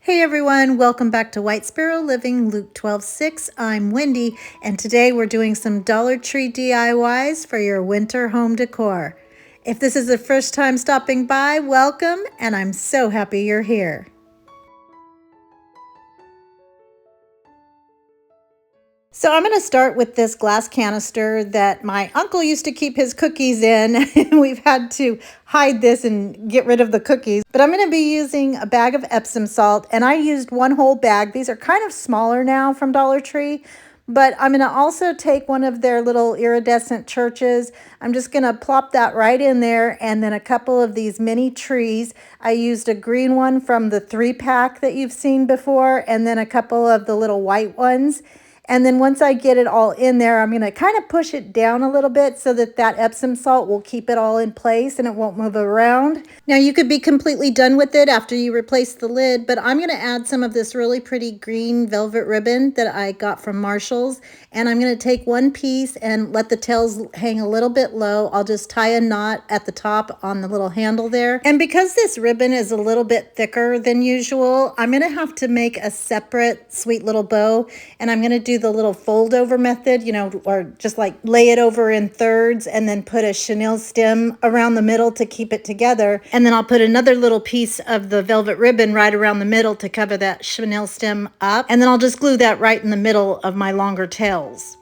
Hey everyone, welcome back to White Sparrow Living, Luke 12:6. I'm Wendy, and today we're doing some Dollar Tree DIYs for your winter home decor. If this is the first time stopping by, welcome, and I'm so happy you're here. So I'm going to start with this glass canister that my uncle used to keep his cookies in. We've had to hide this and get rid of the cookies. But I'm going to be using a bag of Epsom salt, and I used one whole bag. These are kind of smaller now from Dollar Tree. But I'm going to also take one of their little iridescent churches. I'm just going to plop that right in there, and then a couple of these mini trees. I used a green one from the 3-pack that you've seen before, and then a couple of the little white ones. And then once I get it all in there, I'm going to kind of push it down a little bit so that that Epsom salt will keep it all in place and it won't move around. Now you could be completely done with it after you replace the lid, but I'm going to add some of this really pretty green velvet ribbon that I got from Marshall's. And I'm going to take one piece and let the tails hang a little bit low. I'll just tie a knot at the top on the little handle there. And because this ribbon is a little bit thicker than usual, I'm going to have to make a separate sweet little bow. And I'm going to do the little fold over method, or just like lay it over in thirds and then put a chenille stem around the middle to keep it together. And then I'll put another little piece of the velvet ribbon right around the middle to cover that chenille stem up. And then I'll just glue that right in the middle of my longer tails.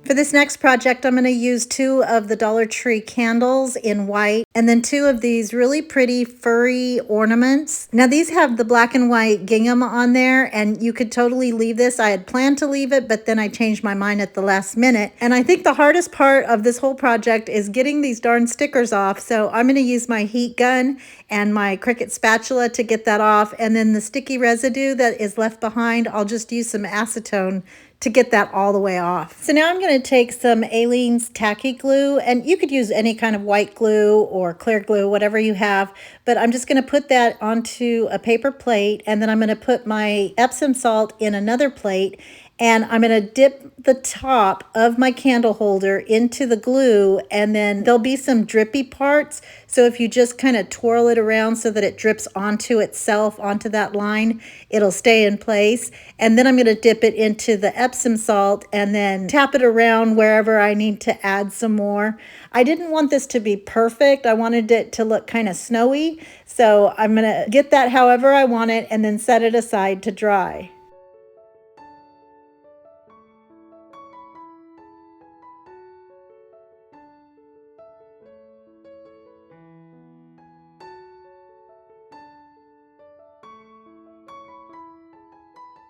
For this next project, I'm going to use 2 of the Dollar Tree candles in white and then 2 of these really pretty furry ornaments. Now these have the black and white gingham on there, and you could totally leave this. I had planned to leave it, but then I changed my mind at the last minute. And I think the hardest part of this whole project is getting these darn stickers off. So I'm going to use my heat gun and my Cricut spatula to get that off. And then the sticky residue that is left behind, I'll just use some acetone to get that all the way off. So now I'm going to take some Aleene's tacky glue, and you could use any kind of white glue or clear glue, whatever you have, but I'm just going to put that onto a paper plate, and then I'm going to put my Epsom salt in another plate, and I'm going to dip the top of my candle holder into the glue, and then there'll be some drippy parts. So if you just kind of twirl it around so that it drips onto itself, onto that line, it'll stay in place. And then I'm going to dip it into the Epsom salt and then tap it around wherever I need to add some more. I didn't want this to be perfect. I wanted it to look kind of snowy. So I'm going to get that however I want it and then set it aside to dry.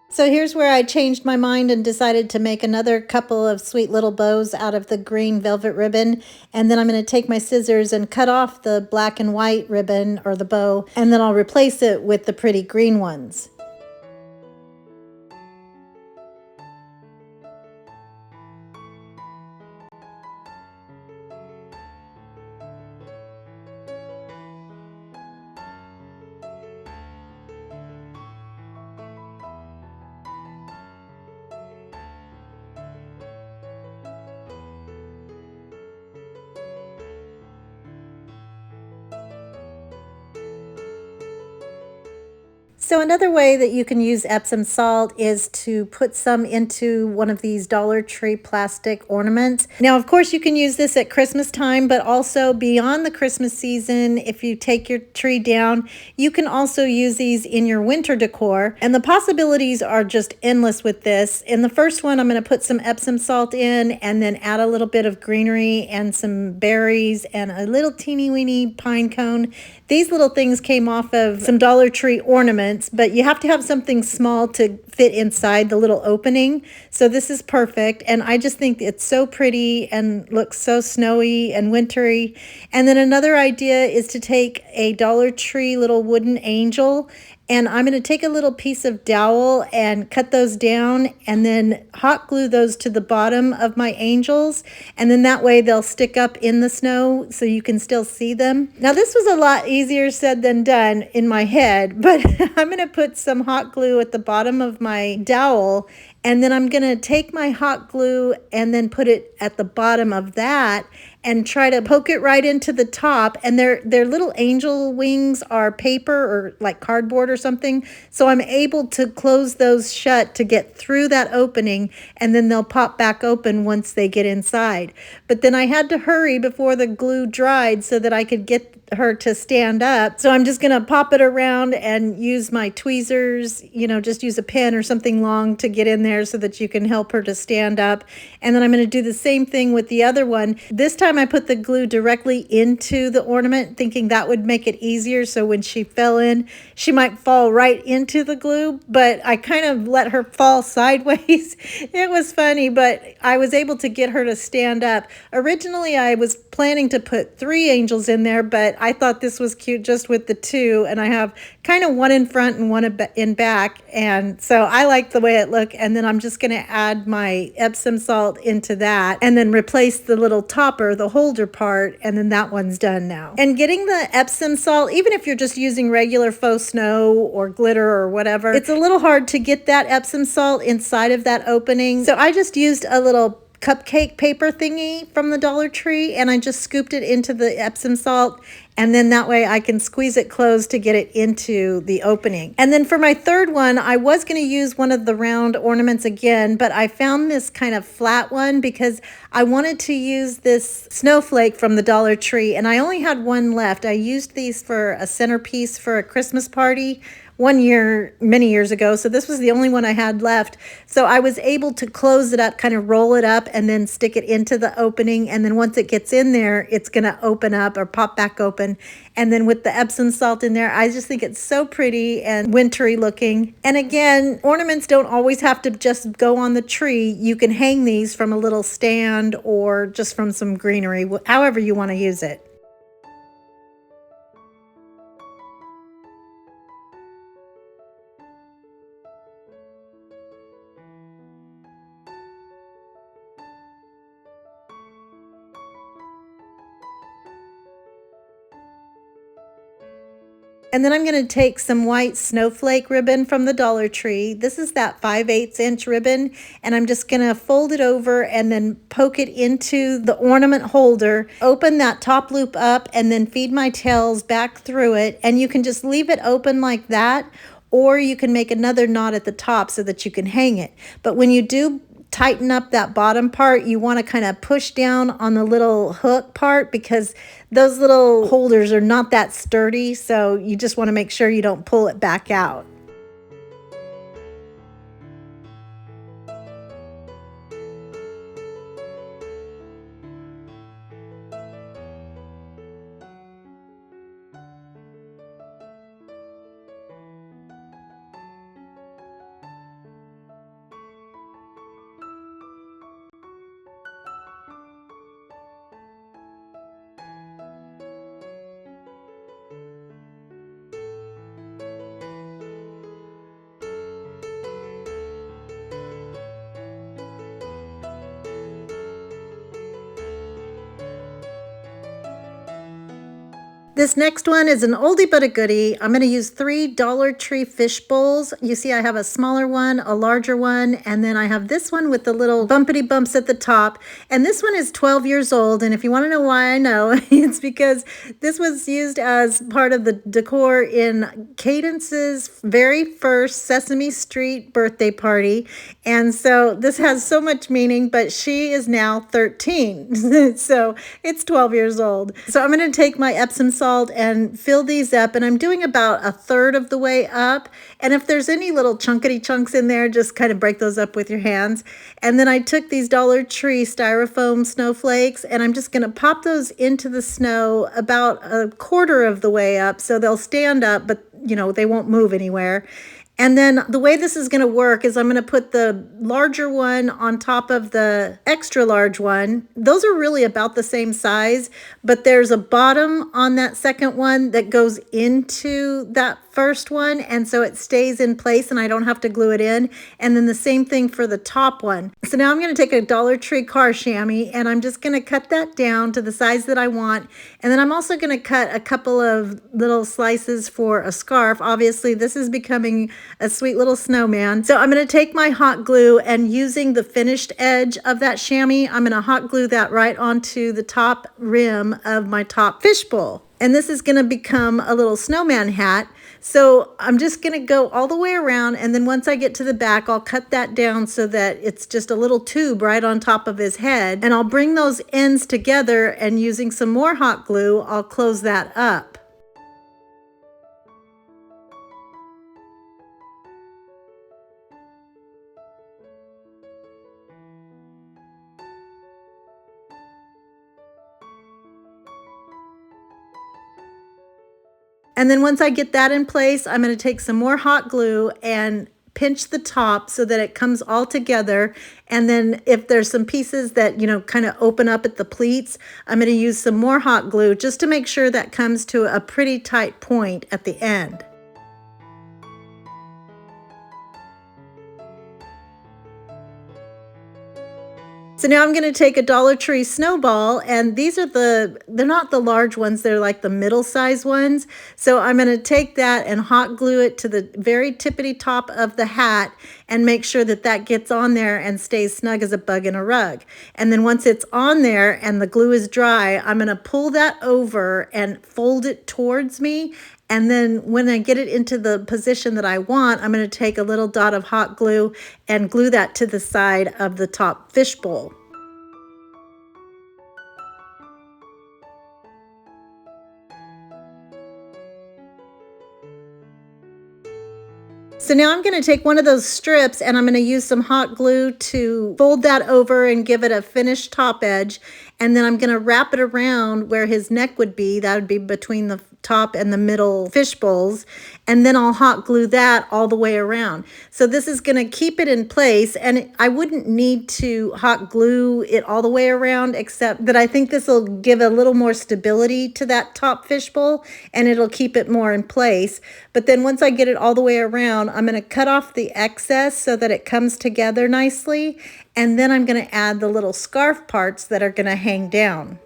So here's where I changed my mind and decided to make another couple of sweet little bows out of the green velvet ribbon. And then I'm going to take my scissors and cut off the black and white ribbon or the bow, and then I'll replace it with the pretty green ones. So another way that you can use Epsom salt is to put some into one of these Dollar Tree plastic ornaments. Now, of course, you can use this at Christmas time, but also beyond the Christmas season, if you take your tree down, you can also use these in your winter decor. And the possibilities are just endless with this. In the first one, I'm going to put some Epsom salt in and then add a little bit of greenery and some berries and a little teeny weeny pine cone. These little things came off of some Dollar Tree ornaments, but you have to have something small to fit inside the little opening. So this is perfect. And I just think it's so pretty and looks so snowy and wintry. And then another idea is to take a Dollar Tree little wooden angel And I'm going to take a little piece of dowel and cut those down and then hot glue those to the bottom of my angels. And then that way they'll stick up in the snow so you can still see them. Now this was a lot easier said than done in my head, but I'm going to put some hot glue at the bottom of my dowel, and then I'm going to take my hot glue and then put it at the bottom of that and try to poke it right into the top. And their little angel wings are paper or like cardboard or something. So I'm able to close those shut to get through that opening, and then they'll pop back open once they get inside. But then I had to hurry before the glue dried so that I could get her to stand up. So I'm just going to pop it around and use my tweezers, you know, just use a pen or something long to get in there so that you can help her to stand up. And then I'm going to do the same thing with the other one. This time I put the glue directly into the ornament, thinking that would make it easier. So when she fell in, she might fall right into the glue, but I kind of let her fall sideways. It was funny, but I was able to get her to stand up. Originally, I was planning to put 3 angels in there, but I thought this was cute just with the 2, and I have kind of one in front and one in back, and so I like the way it looked. And then I'm just going to add my Epsom salt into that and then replace the little topper, the holder part, and then that one's done now. And getting the Epsom salt, even if you're just using regular faux snow or glitter or whatever, it's a little hard to get that Epsom salt inside of that opening. So I just used a little cupcake paper thingy from the Dollar Tree, and I just scooped it into the Epsom salt, and then that way I can squeeze it closed to get it into the opening. And then for my third one, I was going to use one of the round ornaments again, but I found this kind of flat one because I wanted to use this snowflake from the Dollar Tree, and I only had one left. I used these for a centerpiece for a Christmas party one year, many years ago. So this was the only one I had left. So I was able to close it up, kind of roll it up, and then stick it into the opening. And then once it gets in there, it's going to open up or pop back open. And then with the Epsom salt in there, I just think it's so pretty and wintry looking. And again, ornaments don't always have to just go on the tree. You can hang these from a little stand or just from some greenery, however you want to use it. And then I'm going to take some white snowflake ribbon from the Dollar Tree. This is that 5/8 inch ribbon, and I'm just going to fold it over and then poke it into the ornament holder, open that top loop up, and then feed my tails back through it. And you can just leave it open like that, or you can make another knot at the top so that you can hang it. But when you do tighten up that bottom part, you want to kind of push down on the little hook part because those little holders are not that sturdy, so you just want to make sure you don't pull it back out. This next one is an oldie but a goodie. I'm going to use 3 Dollar Tree fish bowls. You see I have a smaller one, a larger one, and then I have this one with the little bumpity bumps at the top. And this one is 12 years old, and if you want to know why I know, it's because this was used as part of the decor in Cadence's very first Sesame Street birthday party. And so this has so much meaning, but she is now 13. So it's 12 years old. So I'm going to take my Epsom salt and fill these up, and I'm doing about 1/3 of the way up. And if there's any little chunkity chunks in there, just kind of break those up with your hands. And then I took these Dollar Tree styrofoam snowflakes, and I'm just going to pop those into the snow about 1/4 of the way up, so they'll stand up, but you know, they won't move anywhere. And then the way this is going to work is I'm going to put the larger one on top of the extra large one. Those are really about the same size, but there's a bottom on that second one that goes into that first one, and so it stays in place and I don't have to glue it in. And then the same thing for the top one. So now I'm going to take a Dollar Tree car chamois and I'm just going to cut that down to the size that I want. And then I'm also going to cut a couple of little slices for a scarf. Obviously, this is becoming a sweet little snowman. So I'm going to take my hot glue, and using the finished edge of that chamois, I'm going to hot glue that right onto the top rim of my top fishbowl. And this is going to become a little snowman hat. So I'm just going to go all the way around, and then once I get to the back, I'll cut that down so that it's just a little tube right on top of his head. And I'll bring those ends together, and using some more hot glue, I'll close that up. And then once I get that in place, I'm going to take some more hot glue and pinch the top so that it comes all together. And then if there's some pieces that, you know, kind of open up at the pleats, I'm going to use some more hot glue just to make sure that comes to a pretty tight point at the end. So now I'm going to take a Dollar Tree snowball, and these are they're not the large ones, they're like the middle size ones. So I'm going to take that and hot glue it to the very tippity top of the hat and make sure that that gets on there and stays snug as a bug in a rug. And then once it's on there and the glue is dry, I'm going to pull that over and fold it towards me. And then when I get it into the position that I want, I'm going to take a little dot of hot glue and glue that to the side of the top fishbowl. So now I'm going to take one of those strips and I'm going to use some hot glue to fold that over and give it a finished top edge. And then I'm going to wrap it around where his neck would be. That would be between the top and the middle fish bowls. And then I'll hot glue that all the way around. So this is going to keep it in place. And I wouldn't need to hot glue it all the way around, except that I think this will give a little more stability to that top fish bowl and it'll keep it more in place. But then once I get it all the way around, I'm going to cut off the excess so that it comes together nicely. And then I'm going to add the little scarf parts that are going to hang down.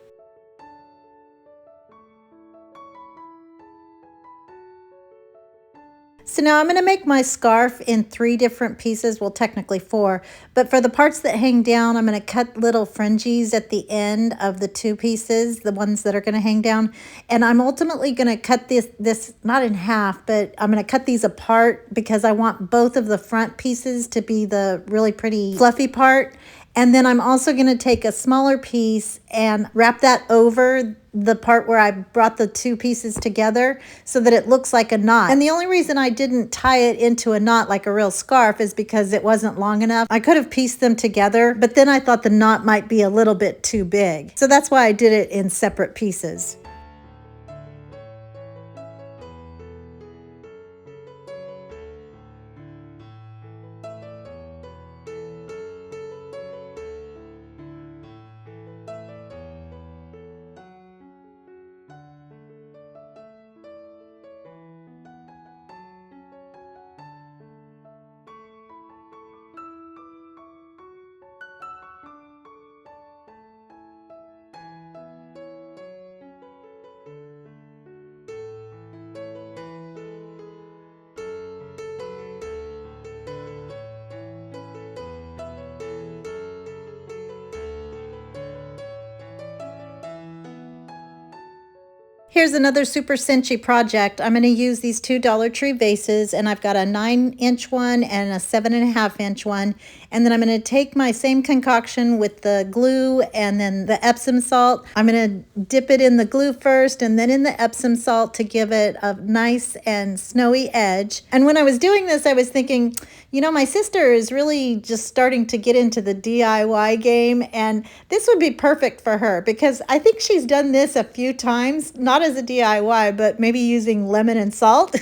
So now I'm going to make my scarf in 3 different pieces, well technically 4, but for the parts that hang down, I'm going to cut little fringes at the end of the 2 pieces, the ones that are going to hang down. And I'm ultimately going to cut this not in half, but I'm going to cut these apart because I want both of the front pieces to be the really pretty fluffy part. And then I'm also going to take a smaller piece and wrap that over the part where I brought the 2 pieces together so that it looks like a knot. And the only reason I didn't tie it into a knot like a real scarf is because it wasn't long enough. I could have pieced them together, but then I thought the knot might be a little bit too big. So that's why I did it in separate pieces. Here's another super cinchy project. I'm going to use these 2 Dollar Tree vases, and I've got a 9-inch one and a 7.5-inch one. And then I'm going to take my same concoction with the glue and then the Epsom salt. I'm going to dip it in the glue first and then in the Epsom salt to give it a nice and snowy edge. And when I was doing this, I was thinking, you know, my sister is really just starting to get into the DIY game, and this would be perfect for her because I think she's done this a few times, not as a DIY, but maybe using lemon and salt.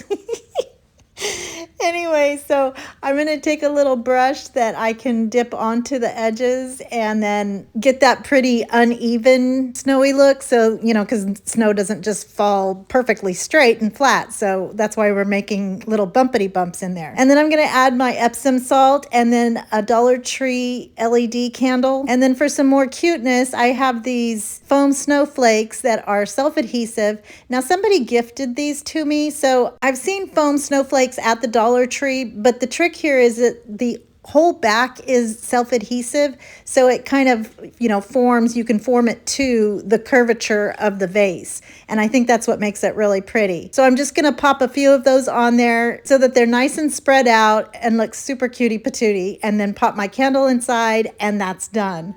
Anyway, so I'm going to take a little brush that I can dip onto the edges and then get that pretty uneven snowy look. So, you know, because snow doesn't just fall perfectly straight and flat. So that's why we're making little bumpity bumps in there. And then I'm going to add my Epsom salt and then a Dollar Tree LED candle. And then for some more cuteness, I have these foam snowflakes that are self-adhesive. Now somebody gifted these to me. So I've seen foam snowflakes at the Dollar Tree, but the trick here is that the whole back is self-adhesive, so it kind of, you know, forms, you can form it to the curvature of the vase, and I think that's what makes it really pretty. So I'm just going to pop a few of those on there so that they're nice and spread out and look super cutie patootie, and then pop my candle inside, and that's done.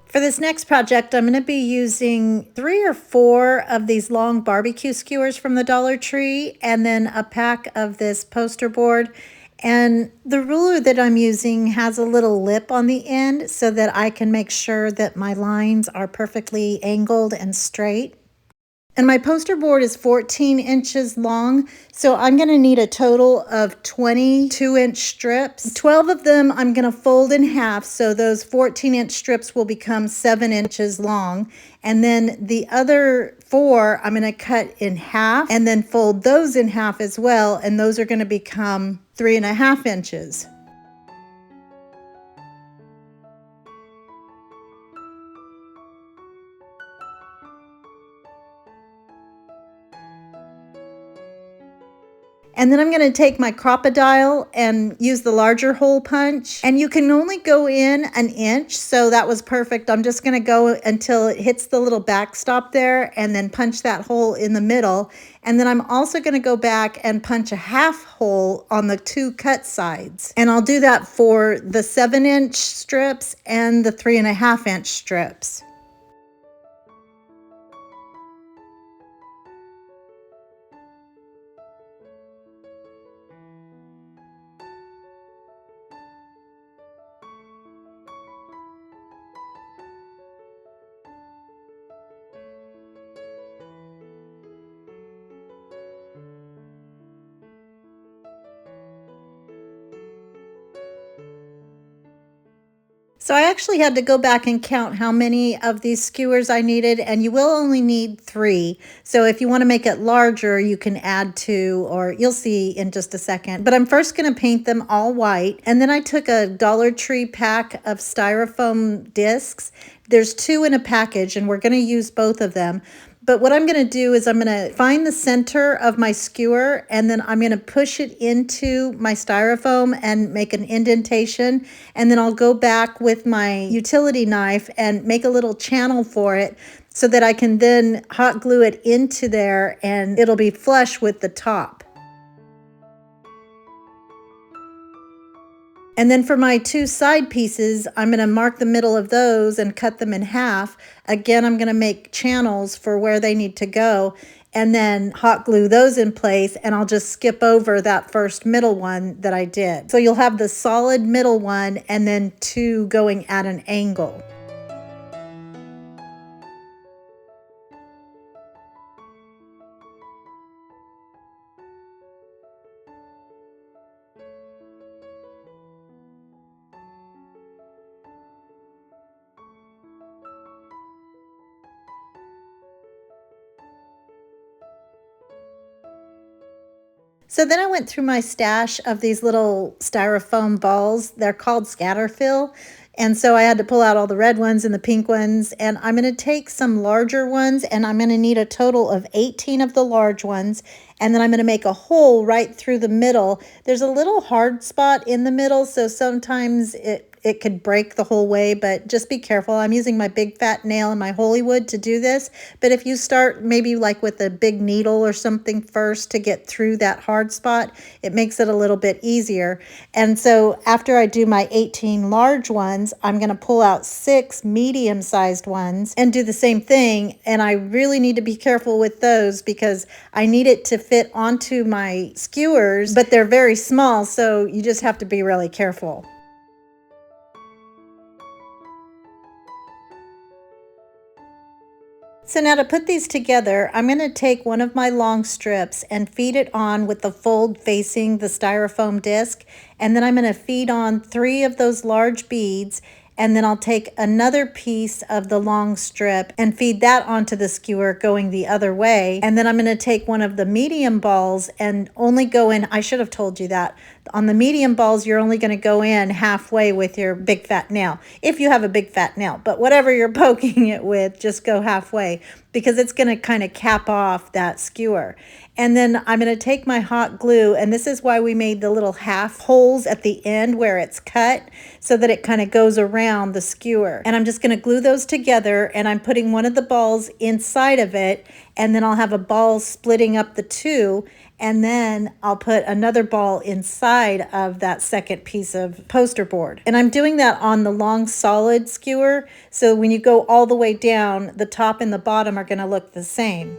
For this next project, I'm going to be using 3 or 4 of these long barbecue skewers from the Dollar Tree, and then a pack of this poster board. And the ruler that I'm using has a little lip on the end so that I can make sure that my lines are perfectly angled and straight. And my poster board is 14 inches long, so I'm going to need a total of 22-inch strips. 12 of them I'm going to fold in half, so those 14-inch strips will become 7 inches long. And then the other 4 I'm going to cut in half and then fold those in half as well, and those are going to become 3.5 inches. And then I'm going to take my crocodile and use the larger hole punch. And you can only go in an inch, so that was perfect. I'm just going to go until it hits the little backstop there and then punch that hole in the middle. And then I'm also going to go back and punch a half hole on the 2 cut sides. And I'll do that for the 7-inch strips and the 3.5-inch strips. So I actually had to go back and count how many of these skewers I needed, and you will only need 3. So if you want to make it larger, you can add 2, or you'll see in just a second. But I'm first going to paint them all white, and then I took a Dollar Tree pack of styrofoam discs. There's 2 in a package, and we're going to use both of them. But what I'm going to do is I'm going to find the center of my skewer, and then I'm going to push it into my styrofoam and make an indentation. And then I'll go back with my utility knife and make a little channel for it so that I can then hot glue it into there and it'll be flush with the top. And then for my 2 side pieces, I'm going to mark the middle of those and cut them in half. Again, I'm going to make channels for where they need to go and then hot glue those in place, and I'll just skip over that first middle one that I did. So you'll have the solid middle one and then 2 going at an angle. So then I went through my stash of these little styrofoam balls. They're called scatter fill. And so I had to pull out all the red ones and the pink ones. And I'm going to take some larger ones, and I'm going to need a total of 18 of the large ones. And then I'm going to make a hole right through the middle. There's a little hard spot in the middle, so sometimes it could break the whole way, but just be careful. I'm using my big fat nail and my Holywood to do this. But if you start maybe like with a big needle or something first to get through that hard spot, it makes it a little bit easier. And so after I do my 18 large ones, I'm going to pull out 6 medium-sized ones and do the same thing. And I really need to be careful with those because I need it to fit onto my skewers, but they're very small, so you just have to be really careful. So now to put these together, I'm going to take one of my long strips and feed it on with the fold facing the styrofoam disc. And then I'm going to feed on 3 of those large beads. And then I'll take another piece of the long strip and feed that onto the skewer going the other way. And then I'm going to take one of the medium balls and only go in, I should have told you that. On the medium balls, you're only going to go in halfway with your big fat nail, if you have a big fat nail. But whatever you're poking it with, just go halfway because it's going to kind of cap off that skewer. And then I'm going to take my hot glue, and this is why we made the little half holes at the end where it's cut so that it kind of goes around the skewer. And I'm just going to glue those together, and I'm putting one of the balls inside of it, and then I'll have a ball splitting up the 2, and then I'll put another ball inside of that second piece of poster board. And I'm doing that on the long solid skewer, so when you go all the way down, the top and the bottom are going to look the same.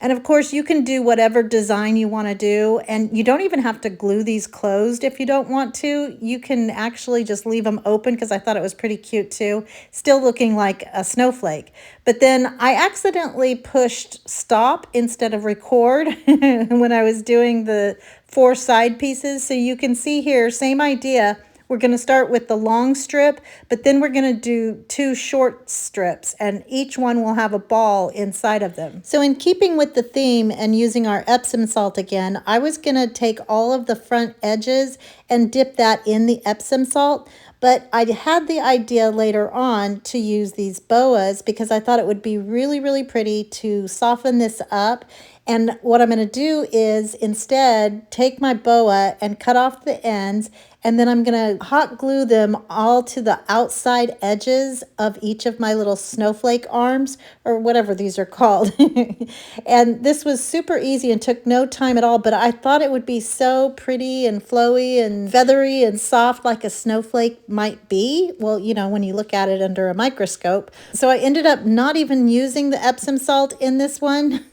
And of course, you can do whatever design you want to do, and you don't even have to glue these closed if you don't want to. You can actually just leave them open because I thought it was pretty cute too, still looking like a snowflake. But then I accidentally pushed stop instead of record when I was doing the 4 side pieces. So you can see here, same idea. We're going to start with the long strip, but then we're going to do 2 short strips, and each one will have a ball inside of them. So in keeping with the theme and using our Epsom salt again, I was going to take all of the front edges and dip that in the Epsom salt. But I had the idea later on to use these boas because I thought it would be really, really pretty to soften this up. And what I'm going to do is instead take my boa and cut off the ends, and then I'm going to hot glue them all to the outside edges of each of my little snowflake arms, or whatever these are called. And this was super easy and took no time at all, but I thought it would be so pretty and flowy and feathery and soft like a snowflake might be. Well, you know, when you look at it under a microscope. So I ended up not even using the Epsom salt in this one.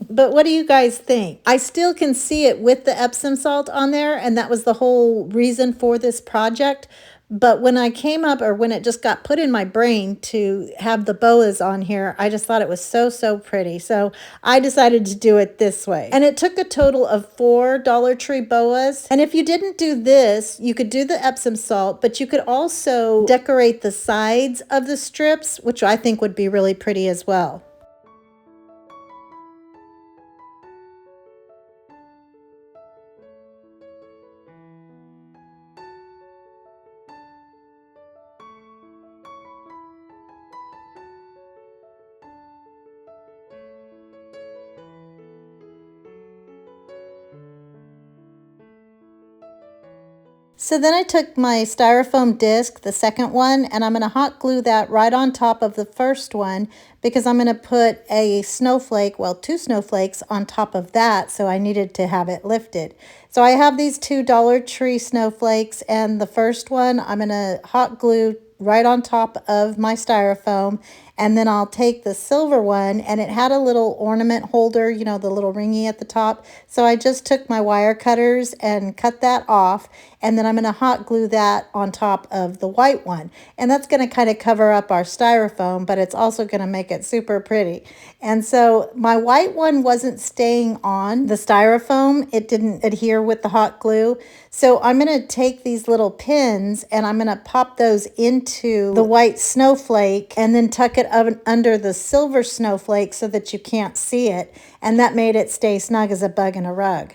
But what do you guys think? I still can see it with the Epsom salt on there, and that was the whole reason for this project. But when I came up, or when it just got put in my brain to have the boas on here, I just thought it was so pretty. So I decided to do it this way. And it took a total of 4 Dollar Tree boas. And if you didn't do this, you could do the Epsom salt, but you could also decorate the sides of the strips, which I think would be really pretty as well. So then I took my styrofoam disc, the second one, and I'm going to hot glue that right on top of the first one because I'm going to put a snowflake, well, 2 snowflakes on top of that, so I needed to have it lifted. So I have these 2 Dollar Tree snowflakes, and the first one I'm going to hot glue right on top of my styrofoam, And then I'll take the silver one, and it had a little ornament holder, you know, the little ringy at the top. So I just took my wire cutters and cut that off, and then I'm going to hot glue that on top of the white one. And that's going to kind of cover up our styrofoam, but it's also going to make it super pretty. And so my white one wasn't staying on the styrofoam. It didn't adhere with the hot glue. So I'm going to take these little pins and I'm going to pop those into the white snowflake and then tuck it under the silver snowflake so that you can't see it. And that made it stay snug as a bug in a rug.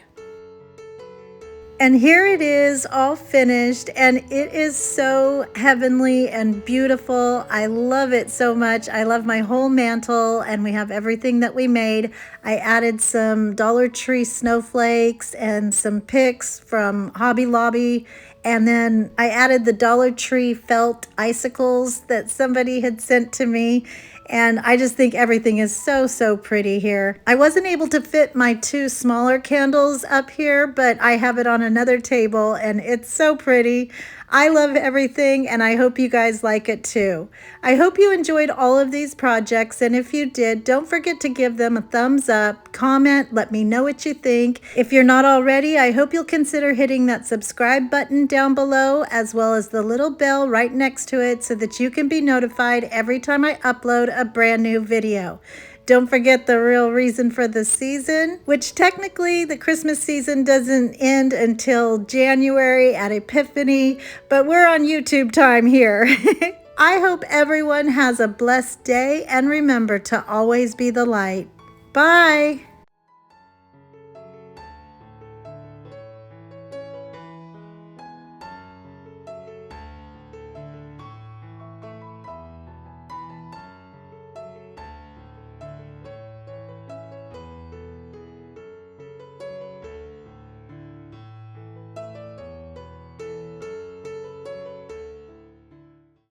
And here it is, all finished, and it is so heavenly and beautiful. I love it so much. I love my whole mantle, and we have everything that we made. I added some Dollar Tree snowflakes and some picks from Hobby Lobby, and then I added the Dollar Tree felt icicles that somebody had sent to me. And I just think everything is so, so pretty here. I wasn't able to fit my 2 smaller candles up here, but I have it on another table and it's so pretty. I love everything and I hope you guys like it too. I hope you enjoyed all of these projects, and if you did, don't forget to give them a thumbs up, comment, let me know what you think. If you're not already, I hope you'll consider hitting that subscribe button down below, as well as the little bell right next to it so that you can be notified every time I upload a brand new video. Don't forget the real reason for the season, which technically the Christmas season doesn't end until January at Epiphany, but we're on YouTube time here. I hope everyone has a blessed day, and remember to always be the light. Bye!